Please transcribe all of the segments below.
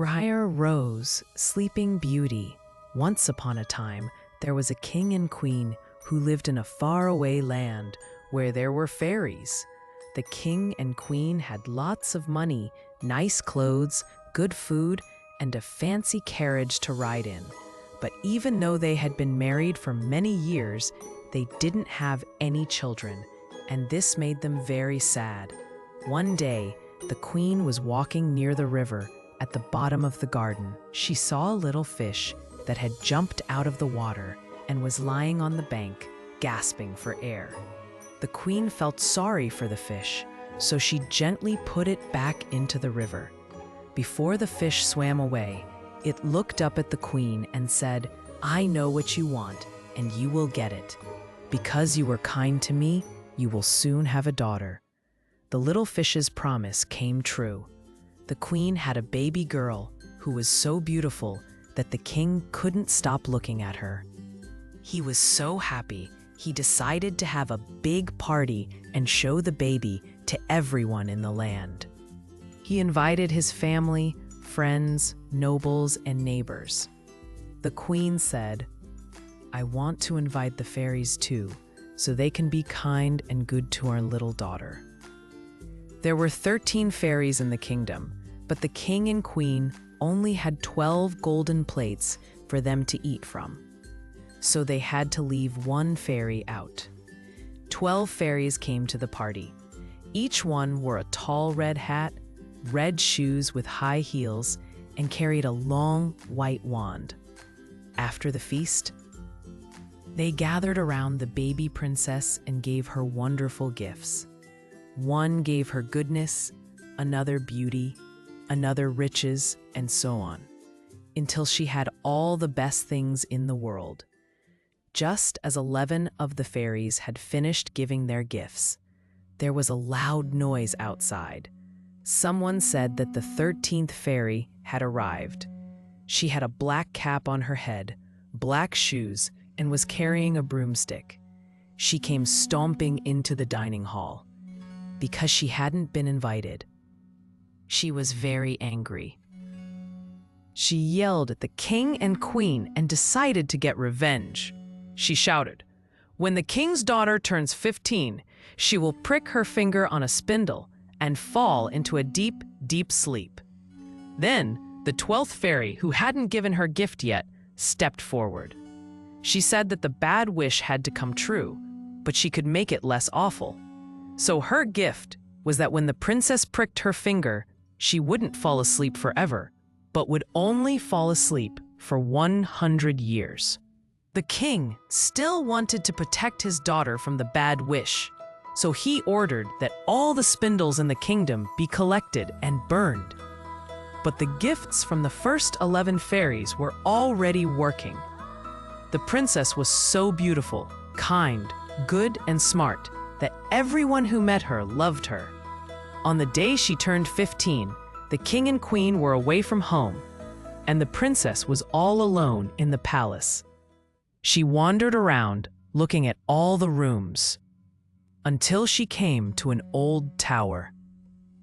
Briar Rose, Sleeping Beauty. Once upon a time, there was a king and queen who lived in a faraway land where there were fairies. The king and queen had lots of money, nice clothes, good food, and a fancy carriage to ride in. But even though they had been married for many years, they didn't have any children, and this made them very sad. One day, the queen was walking near the river at the bottom of the garden. She saw a little fish that had jumped out of the water and was lying on the bank, gasping for air. The queen felt sorry for the fish, so she gently put it back into the river. Before the fish swam away, it looked up at the queen and said, "I know what you want, and you will get it. Because you were kind to me, you will soon have a daughter." The little fish's promise came true. The queen had a baby girl who was so beautiful that the king couldn't stop looking at her. He was so happy, he decided to have a big party and show the baby to everyone in the land. He invited his family, friends, nobles, and neighbors. The queen said, "I want to invite the fairies too, so they can be kind and good to our little daughter." There were 13 fairies in the kingdom, but the king and queen only had 12 golden plates for them to eat from. So they had to leave one fairy out. 12 fairies came to the party. Each one wore a tall red hat, red shoes with high heels, and carried a long white wand. After the feast, they gathered around the baby princess and gave her wonderful gifts. One gave her goodness, another beauty, another riches, and so on, until she had all the best things in the world. Just as 11 of the fairies had finished giving their gifts, there was a loud noise outside. Someone said that the 13th fairy had arrived. She had a black cap on her head, black shoes, and was carrying a broomstick. She came stomping into the dining hall. Because she hadn't been invited, she was very angry. She yelled at the king and queen and decided to get revenge. She shouted, "When the king's daughter turns 15, she will prick her finger on a spindle and fall into a deep, deep sleep." Then, the 12th fairy, who hadn't given her gift yet, stepped forward. She said that the bad wish had to come true, but she could make it less awful. So her gift was that when the princess pricked her finger, she wouldn't fall asleep forever, but would only fall asleep for 100 years. The king still wanted to protect his daughter from the bad wish, so he ordered that all the spindles in the kingdom be collected and burned. But the gifts from the first 11 fairies were already working. The princess was so beautiful, kind, good, and smart that everyone who met her loved her. On the day she turned 15, the king and queen were away from home, and the princess was all alone in the palace. She wandered around, looking at all the rooms, until she came to an old tower.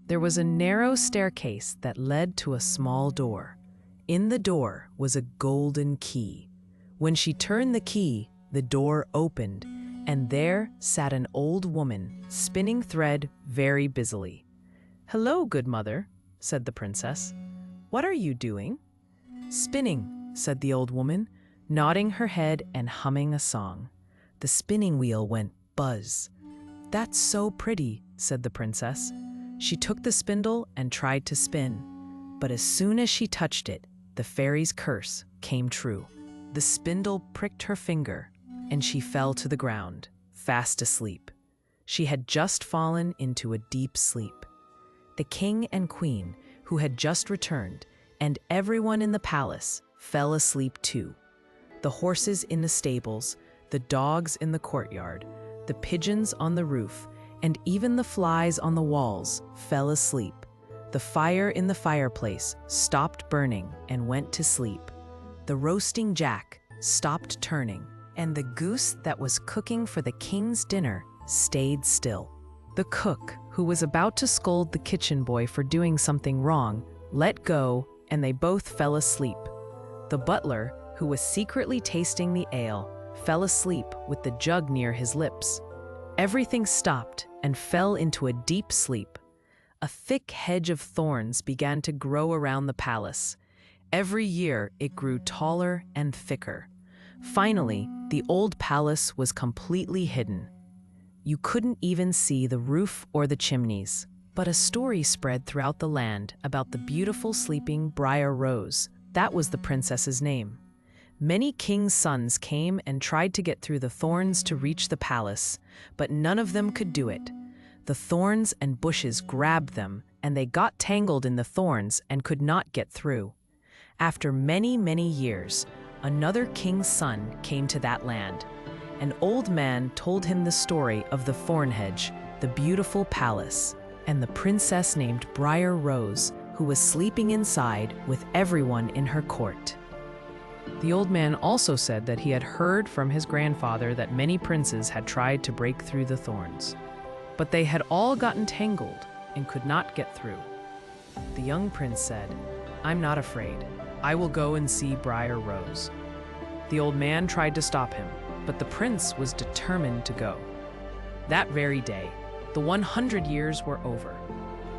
There was a narrow staircase that led to a small door. In the door was a golden key. When she turned the key, the door opened, and there sat an old woman, spinning thread very busily. "Hello, good mother," said the princess. "What are you doing?" "Spinning," said the old woman, nodding her head and humming a song. The spinning wheel went buzz. "That's so pretty," said the princess. She took the spindle and tried to spin, but as soon as she touched it, the fairy's curse came true. The spindle pricked her finger, and she fell to the ground, fast asleep. She had just fallen into a deep sleep. The king and queen, who had just returned, and everyone in the palace, fell asleep too. The horses in the stables, the dogs in the courtyard, the pigeons on the roof, and even the flies on the walls fell asleep. The fire in the fireplace stopped burning and went to sleep. The roasting jack stopped turning, and the goose that was cooking for the king's dinner stayed still. The cook, who was about to scold the kitchen boy for doing something wrong, let go and they both fell asleep. The butler, who was secretly tasting the ale, fell asleep with the jug near his lips. Everything stopped and fell into a deep sleep. A thick hedge of thorns began to grow around the palace. Every year it grew taller and thicker. Finally, the old palace was completely hidden. You couldn't even see the roof or the chimneys. But a story spread throughout the land about the beautiful sleeping Briar Rose. That was the princess's name. Many kings' sons came and tried to get through the thorns to reach the palace, but none of them could do it. The thorns and bushes grabbed them, and they got tangled in the thorns and could not get through. After many, many years, another king's son came to that land. An old man told him the story of the thorn hedge, the beautiful palace, and the princess named Briar Rose, who was sleeping inside with everyone in her court. The old man also said that he had heard from his grandfather that many princes had tried to break through the thorns, but they had all gotten tangled and could not get through. The young prince said, "I'm not afraid. I will go and see Briar Rose." The old man tried to stop him, but the prince was determined to go. That very day, the 100 years were over.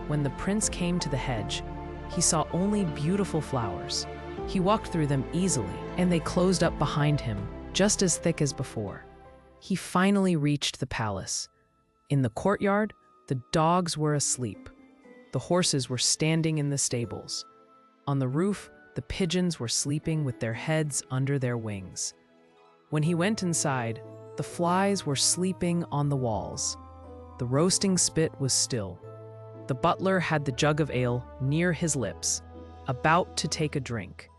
When the prince came to the hedge, he saw only beautiful flowers. He walked through them easily, and they closed up behind him, just as thick as before. He finally reached the palace. In the courtyard, the dogs were asleep. The horses were standing in the stables. On the roof, the pigeons were sleeping with their heads under their wings. When he went inside, the flies were sleeping on the walls. The roasting spit was still. The butler had the jug of ale near his lips, about to take a drink.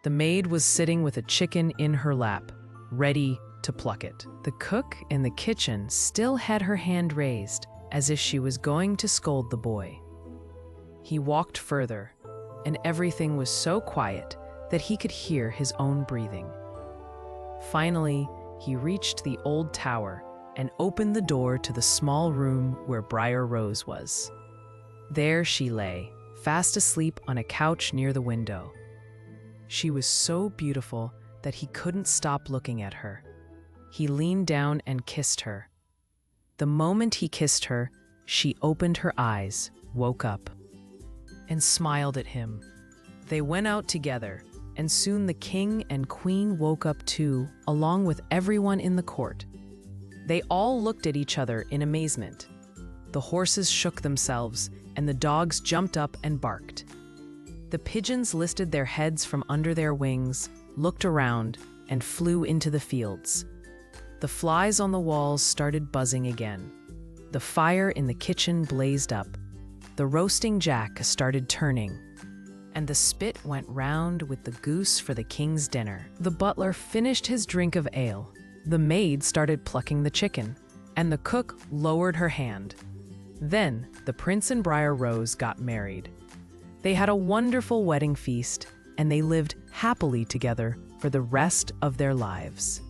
The maid was sitting with a chicken in her lap, ready to pluck it. The cook in the kitchen still had her hand raised, as if she was going to scold the boy. He walked further, and everything was so quiet that he could hear his own breathing. Finally, he reached the old tower and opened the door to the small room where Briar Rose was. There she lay, fast asleep on a couch near the window. She was so beautiful that he couldn't stop looking at her. He leaned down and kissed her. The moment he kissed her, she opened her eyes, woke up, and smiled at him. They went out together, and soon the king and queen woke up too, along with everyone in the court. They all looked at each other in amazement. The horses shook themselves, and the dogs jumped up and barked. The pigeons lifted their heads from under their wings, looked around, and flew into the fields. The flies on the walls started buzzing again. The fire in the kitchen blazed up. The roasting jack started turning, and the spit went round with the goose for the king's dinner. The butler finished his drink of ale. The maid started plucking the chicken, and the cook lowered her hand. Then the prince and Briar Rose got married. They had a wonderful wedding feast, and they lived happily together for the rest of their lives.